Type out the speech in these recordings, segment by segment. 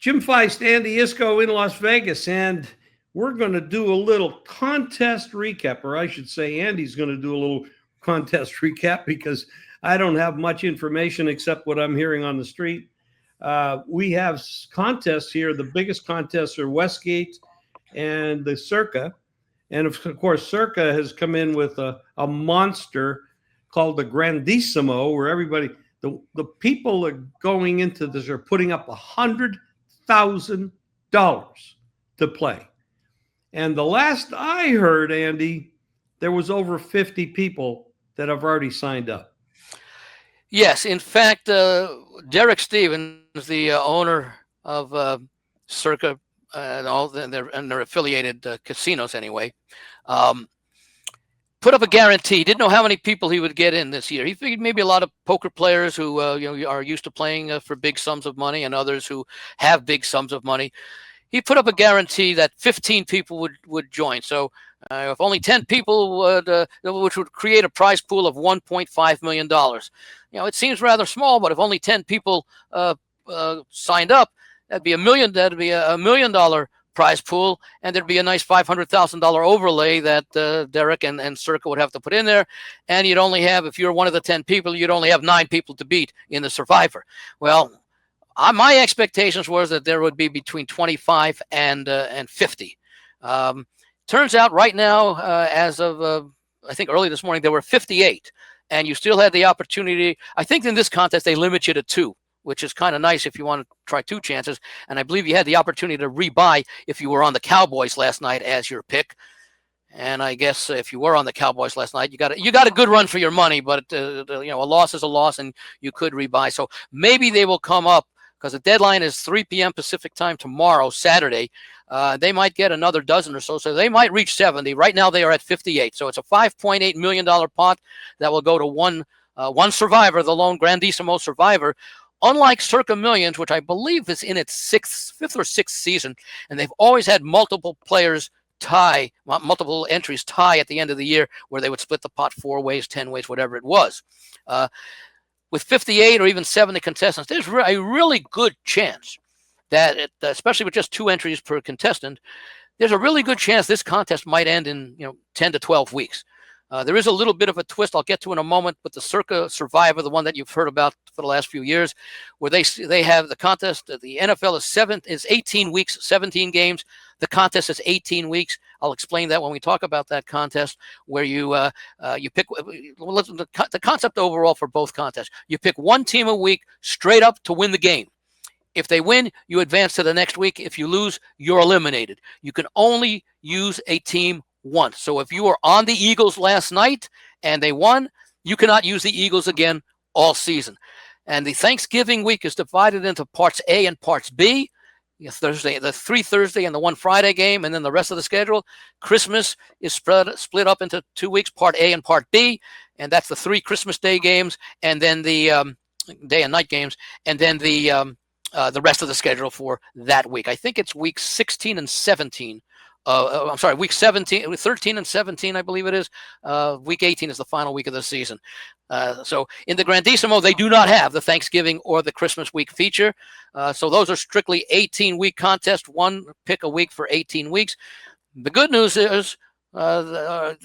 Jim Feist, Andy Iskoe in Las Vegas, and we're going to do a little contest recap, or I should say Andy's going to do a little contest recap because I don't have much information except what I'm hearing on the street. We have contests here. The biggest contests are Westgate and the Circa. And of course, Circa has come in with a monster called the Grandissimo, where everybody, the people are going into this are putting up $100,000 to play. And the last I heard, Andy, there was over 50 people that have already signed up. Yes, in fact, Derek Stevens, the owner of Circa and all their affiliated casinos, anyway, put up a guarantee. Didn't know how many people he would get in this year. He figured maybe a lot of poker players who are used to playing for big sums of money, and others who have big sums of money. He put up a guarantee that 15 people would join. So if only 10 people would, which would create a prize pool of $1.5 million. It seems rather small, but if only 10 people signed up, that'd be $1 million. That'd be $1 million prize pool, and there'd be a nice $500,000 overlay that Derek and Circa would have to put in there. And you'd only have, if you're one of the 10 people, you'd only have 9 people to beat in the Survivor. Well, my expectations was that there would be between 25 and 50. Turns out right now, as of I think early this morning, there were 58, and you still had the opportunity. I think in this contest they limit you to 2, which is kind of nice if you want to try 2 chances. And I believe you had the opportunity to rebuy if you were on the Cowboys last night as your pick. And I guess if you were on the Cowboys last night, you got a good run for your money, but a loss is a loss, and you could rebuy. So maybe they will come up, because the deadline is 3 p.m. Pacific time tomorrow, Saturday. They might get another dozen or so they might reach 70. Right now they are at 58. So it's a $5.8 million pot that will go to one survivor, the lone Grandissimo survivor. Unlike Circa Millions, which I believe is in its 5th or 6th season, and they've always had multiple players tie, multiple entries tie at the end of the year, where they would split the pot 4 ways, 10 ways, whatever it was. With 58 or even 70 contestants, there's a really good chance that, especially with just 2 entries per contestant, there's a really good chance this contest might end in 10 to 12 weeks. There is a little bit of a twist I'll get to in a moment with the Circa Survivor, the one that you've heard about for the last few years, where they have the contest. The NFL is 18 weeks, 17 games. The contest is 18 weeks. I'll explain that when we talk about that contest, where you pick the concept overall for both contests. You pick one team a week straight up to win the game. If they win, you advance to the next week. If you lose, you're eliminated. You can only use a team once. So if you were on the Eagles last night and they won, you cannot use the Eagles again all season. And the Thanksgiving week is divided into parts A and parts B. The 3 Thursday and the 1 Friday game, and then the rest of the schedule. Christmas is split up into 2 weeks, part A and part B, and that's the 3 Christmas Day games, and then the day and night games, and then the rest of the schedule for that week. I think it's week 16 and 17. I'm sorry, week 17, 13 and 17, I believe it is. Week 18 is the final week of the season. So in the Grandissimo, they do not have the Thanksgiving or the Christmas week feature. So those are strictly 18-week contests, 1 pick a week for 18 weeks. The good news is, you can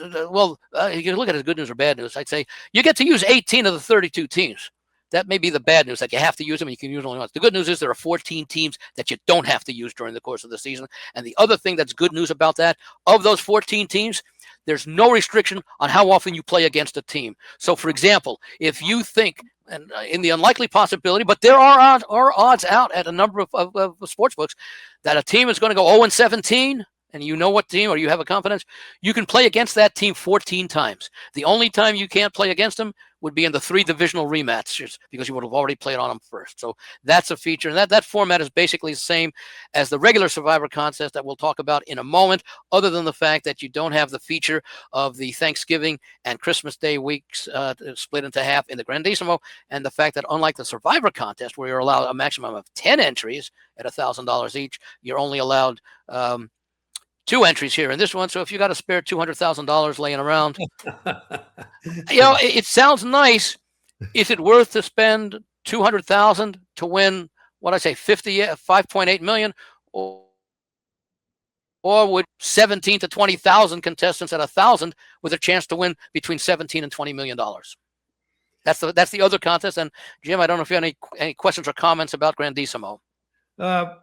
look at it as good news or bad news. I'd say you get to use 18 of the 32 teams. That may be the bad news, that you have to use them and you can use only once. The good news is there are 14 teams that you don't have to use during the course of the season. And the other thing that's good news about that, of those 14 teams, there's no restriction on how often you play against a team. So, for example, if you think, and in the unlikely possibility, but there are odds out at a number of sports books, that a team is going to go 0-17, and you know what team, or you have a confidence, you can play against that team 14 times. The only time you can't play against them would be in the 3 divisional rematches, because you would have already played on them first. So that's a feature. And that format is basically the same as the regular Survivor contest that we'll talk about in a moment, other than the fact that you don't have the feature of the Thanksgiving and Christmas Day weeks split into half in the Grandissimo, and the fact that unlike the Survivor contest, where you're allowed a maximum of 10 entries at $1,000 each, you're only allowed 2 entries here in this one. So if you got a spare $200,000 laying around, it sounds nice. Is it worth to spend $200,000 to win what I say, 5.8 million, or would 17 to 20,000 contestants at 1,000 with a chance to win between 17 and 20 million dollars. That's the other contest. And Jim, I don't know if you have any questions or comments about Grandissimo.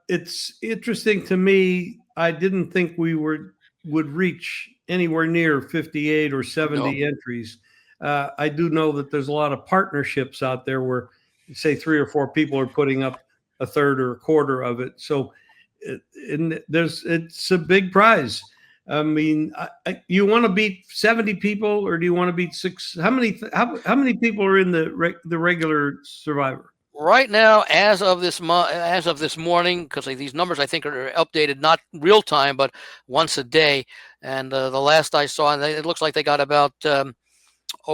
It's interesting to me. I didn't think we would reach anywhere near 58 or 70 entries. I do know that there's a lot of partnerships out there where, say, 3 or 4 people are putting up a third or a quarter of it. So it's a big prize. I mean, you want to beat 70 people, or do you want to beat 6? How many people are in the regular Survivor? Right now, as of this morning, because these numbers I think are updated not real time, but once a day. And the last I saw, it looks like they got about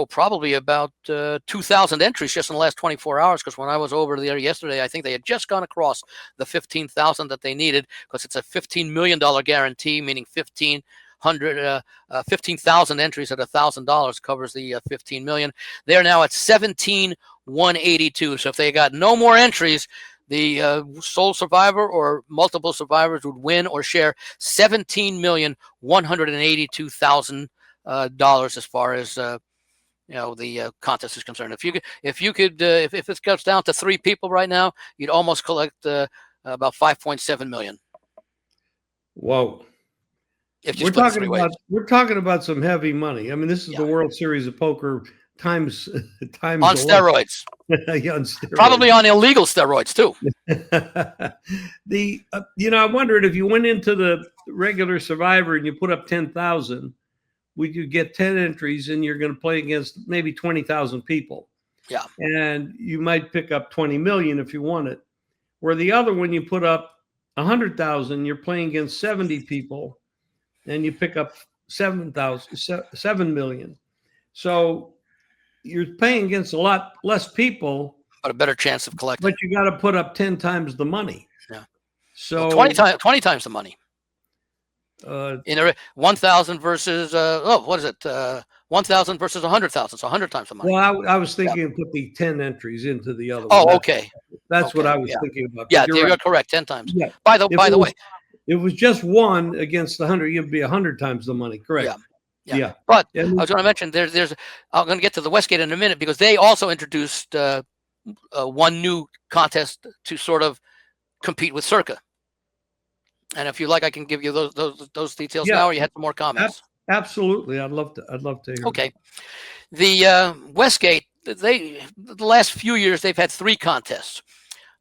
probably about 2,000 entries just in the last 24 hours. Because when I was over there yesterday, I think they had just gone across the 15,000 that they needed, because it's a $15 million guarantee, meaning 15,000 entries at $1,000 covers the 15 million. They're now at 17,182. So if they got no more entries, the sole survivor or multiple survivors would win or share $17,182,000 as far as the contest is concerned. If it goes down to 3 people right now, you'd almost collect about 5.7 million. Whoa. If you we're talking about some heavy money. I mean, this is the World Series of Poker times on steroids. Yeah, on steroids. Probably on illegal steroids too. I wondered if you went into the regular Survivor and you put up 10,000, would you get 10 entries and you're going to play against maybe 20,000 people? Yeah. And you might pick up 20 million if you want it. Where the other one, you put up 100,000, you're playing against 70 people, and you pick up 7 million. So you're paying against a lot less people, but a better chance of collecting. But you got to put up 10 times the money. Yeah. So 20 times the money. In 1,000 versus what is it? 1,000 versus 100,000. So 100 times the money. Well, I was thinking of put the 10 entries into the other one. Oh, okay. That's what I was thinking about. Yeah, you're correct. 10 times. Yeah. By the way, it was just 1 against 100. You'd be 100 times the money. Correct. Yeah. But I was going to mention there's I'm going to get to the Westgate in a minute, because they also introduced one new contest to sort of compete with Circa. And if you like, I can give you those details now, or you had some more comments. Absolutely, I'd love to hear. Okay, the Westgate, the last few years they've had 3 contests: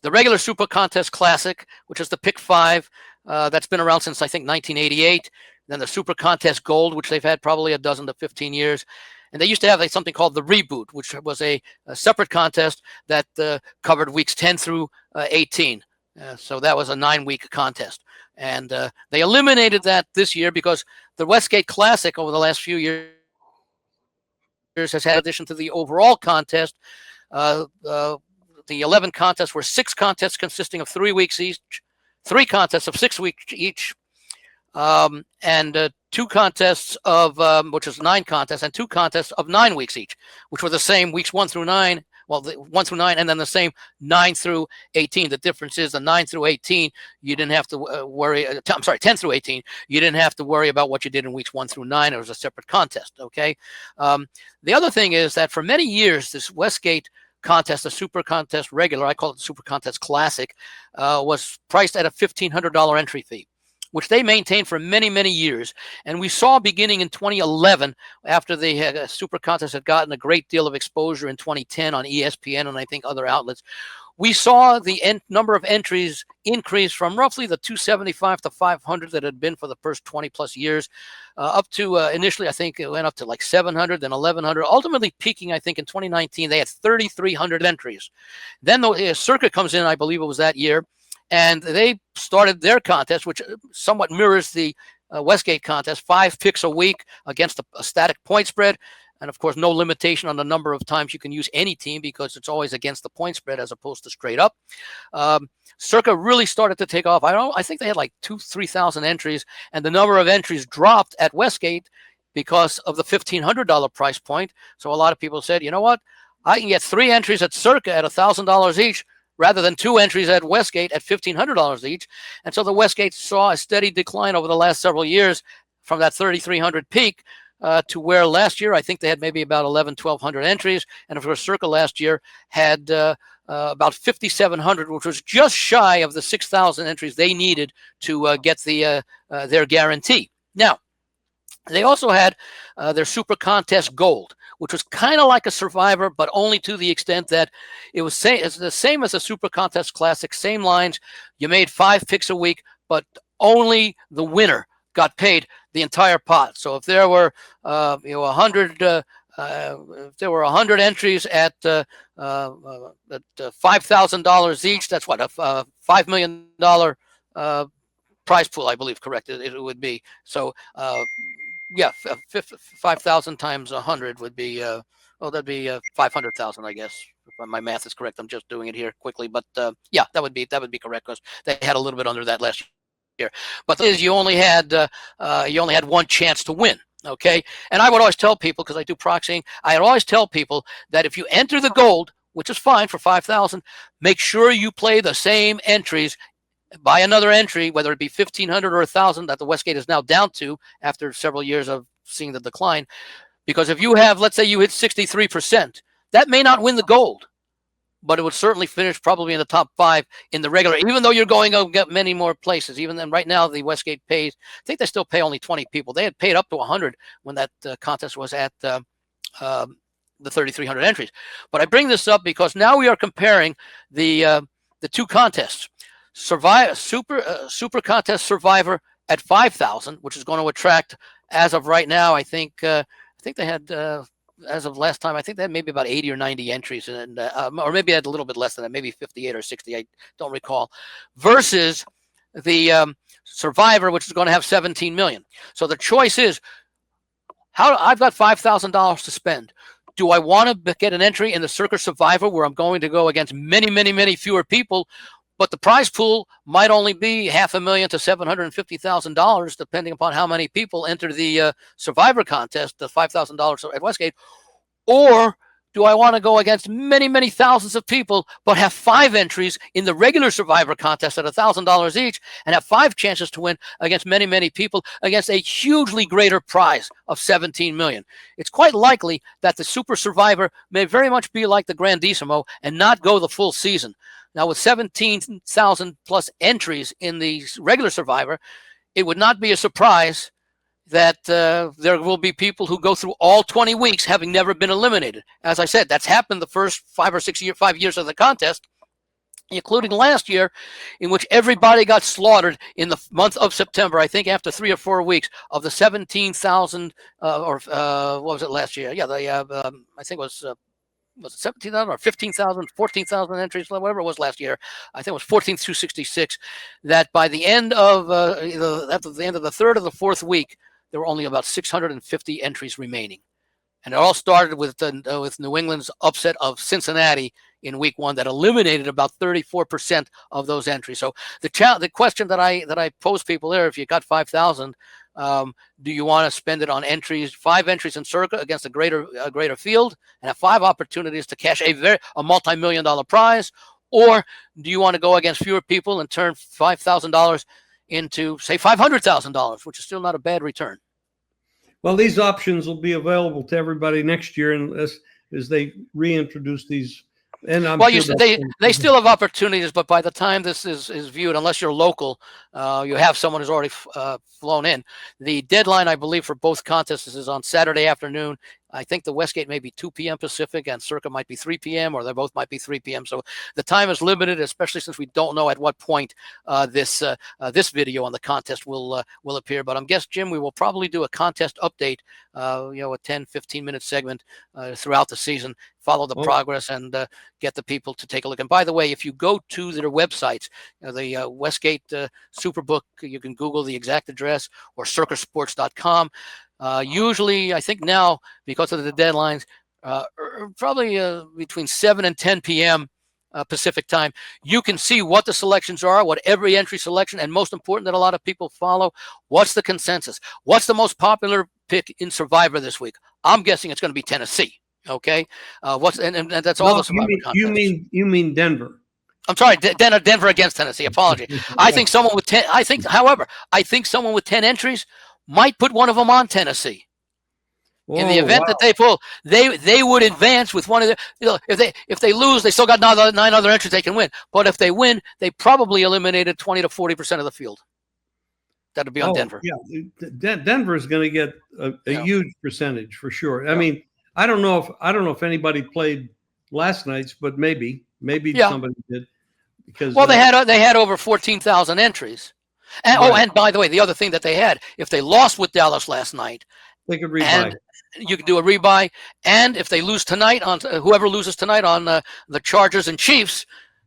the regular Super Contest Classic, which is the pick 5, that's been around since I think 1988. Then the Super Contest Gold, which they've had probably a dozen to 15 years. And they used to have something called the Reboot, which was a separate contest that covered weeks 10 through 18. So that was a 9-week contest. And they eliminated that this year because the Westgate Classic over the last few years has had, in addition to the overall contest, the 11 contests were 6 contests consisting of 3 weeks each, 3 contests of 6 weeks each, and 2 contests of, which is 9 contests, and 2 contests of 9 weeks each, which were the same weeks 1 through 9. Well, 1 through 9, and then the same 9 through 18. The difference is the 9 through 18, you didn't have to worry. I'm sorry, 10 through 18, you didn't have to worry about what you did in weeks 1 through 9. It was a separate contest. Okay. The other thing is that for many years, this Westgate contest, the Super Contest Regular, I call it the Super Contest Classic, was priced at a $1,500 entry fee, which they maintained for many, many years. And we saw beginning in 2011, after the Super Contest had gotten a great deal of exposure in 2010 on ESPN and I think other outlets, we saw the number of entries increase from roughly the 275 to 500 that had been for the first 20 plus years, up to initially, I think it went up to like 700, then 1,100, ultimately peaking, I think in 2019, they had 3,300 entries. Then the Circa comes in, I believe it was that year, and they started their contest, which somewhat mirrors the Westgate contest, 5 picks a week against a static point spread. And of course, no limitation on the number of times you can use any team because it's always against the point spread as opposed to straight up. Circa really started to take off. I think they had like 2,000-3,000 entries, and the number of entries dropped at Westgate because of the $1,500 price point. So a lot of people said, you know what? I can get 3 entries at Circa at $1,000 each, rather than 2 entries at Westgate at $1,500 each. And so the Westgate saw a steady decline over the last several years from that 3,300 peak to where last year I think they had maybe about 1,100 entries. And of course, Circa last year had about 5,700, which was just shy of the 6,000 entries they needed to get their guarantee. Now, they also had their Super Contest Gold, which was kind of like a Survivor, but only to the extent that it's the same as a Super Contest Classic, same lines. You made 5 picks a week, but only the winner got paid the entire pot. So if there were 100 if there were 100 entries at $5,000 each, that's what, a $5 million prize pool, I believe, correct? It would be. So yeah, 5,000 times 100 would be that'd be 500,000, I guess. If my math is correct, I'm just doing it here quickly, but yeah, that would be correct because they had a little bit under that last year. But the thing is, you only had one chance to win. Okay, and I would always tell people, because I do proxying, I would always tell people that if you enter the gold, which is fine for 5,000, make sure you play the same entries. Buy another entry, whether it be 1,500 or 1,000, that the Westgate is now down to after several years of seeing the decline. Because if you have, let's say you hit 63%, that may not win the gold, but it would certainly finish probably in the top 5 in the regular, even though you're going to get many more places. Even then, right now, the Westgate pays, I think they still pay only 20 people. They had paid up to 100 when that contest was at the 3,300 entries. But I bring this up because now we are comparing the 2 contests. Super Contest Survivor at 5,000, which is going to attract, as of right now, I think they had, as of last time, I think they had maybe about 80 or 90 entries, and or maybe had a little bit less than that, maybe 58 or 60, I don't recall, versus the Survivor, which is going to have 17 million. So the choice is, I've got $5,000 to spend. Do I want to get an entry in the Circa Survivor where I'm going to go against many, many, many fewer people, but the prize pool might only be $500,000 to $750,000, depending upon how many people enter the Survivor contest, the $5,000 at Westgate? Or do I want to go against many, many thousands of people, but have 5 entries in the regular Survivor contest at $1,000 each, and have 5 chances to win against many, many people against a hugely greater prize of 17 million? It's quite likely that the Super Survivor may very much be like the Grandissimo and not go the full season. Now, with 17,000 plus entries in the regular Survivor, it would not be a surprise that there will be people who go through all 20 weeks having never been eliminated. As I said, that's happened the first 5 years of the contest, including last year, in which everybody got slaughtered in the month of September. I think after 3 or 4 weeks of the 17,000, what was it last year? Yeah, I think it was it 17,000 or 15,000, 14,000 entries, whatever it was last year. I think it was 14,266. That by the end of the end of the 3rd or the 4th week, there were only about 650 entries remaining. And it all started with New England's upset of Cincinnati in week 1 that eliminated about 34% of those entries. So the question that I pose people there, if you got 5,000, do you want to spend it on entries, 5 entries in Circa against a greater field, and have 5 opportunities to cash a multi-million-dollar prize? Or do you want to go against fewer people and turn $5,000 into, say, $500,000, which is still not a bad return? Well, these options will be available to everybody next year as they reintroduce these. And I'm sure they still have opportunities, but by the time this is viewed, unless you're local, you have someone who's already flown in. The deadline, I believe, for both contests is on Saturday afternoon. I think the Westgate may be 2 p.m. Pacific and Circa might be 3 p.m. or they both might be 3 p.m. So the time is limited, especially since we don't know at what point this video on the contest will appear. But I'm guessing, Jim, we will probably do a contest update, a 10, 15-minute segment throughout the season, follow the progress and get the people to take a look. And by the way, if you go to their websites, the Westgate Superbook, you can Google the exact address, or circasports.com. Usually, I think now, because of the deadlines, probably between 7 and 10 p.m. Pacific time, you can see what the selections are, what every entry selection, and most important that a lot of people follow, what's the consensus? What's the most popular pick in Survivor this week? I'm guessing it's going to be Tennessee. Okay, and that's all the Survivor contests. You mean Denver? I'm sorry, Denver against Tennessee. Apology. I think someone with 10. However, I think someone with 10 entries might put one of them on Tennessee. In the event that they pull, they would advance with one of the. If they lose, they still got 9 other entries they can win. But if they win, they probably eliminated 20 to 40% of the field. That'd be on Denver. Yeah, Denver is going to get a huge percentage for sure. I mean, I don't know if anybody played last night's, but maybe somebody did. Because they had over 14,000 entries. And and by the way, the other thing that they had, if they lost with Dallas last night, they could rebuy. You could do a rebuy, and if they lose tonight on whoever loses tonight on the Chargers and Chiefs,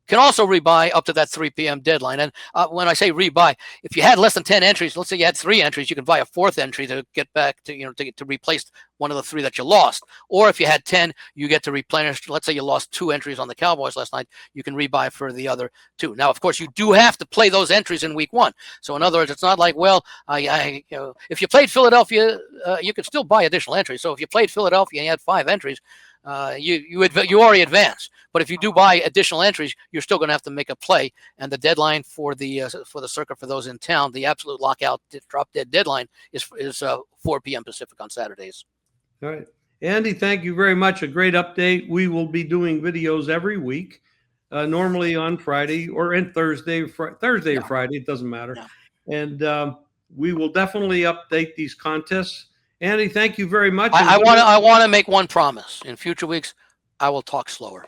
can also rebuy up to that 3 p.m. deadline. And when I say rebuy, if you had less than 10 entries, let's say you had 3 entries, you can buy a 4th entry to get back to, to replace one of the 3 that you lost. Or if you had 10, you get to replenish. Let's say you lost 2 entries on the Cowboys last night, you can rebuy for the other 2. Now, of course, you do have to play those entries in week 1. So in other words, it's not like, well, if you played Philadelphia, you could still buy additional entries. So if you played Philadelphia and you had 5 entries, you already advanced. But if you do buy additional entries, you're still going to have to make a play. And the deadline for the circuit for those in town, the absolute lockout drop dead deadline is 4 p.m. Pacific on Saturdays. All right, Andy, thank you very much. A great update. We will be doing videos every week, normally on Friday or in Thursday or Friday. It doesn't matter. No. And we will definitely update these contests. Andy, thank you very much. I want to make one promise. In future weeks, I will talk slower.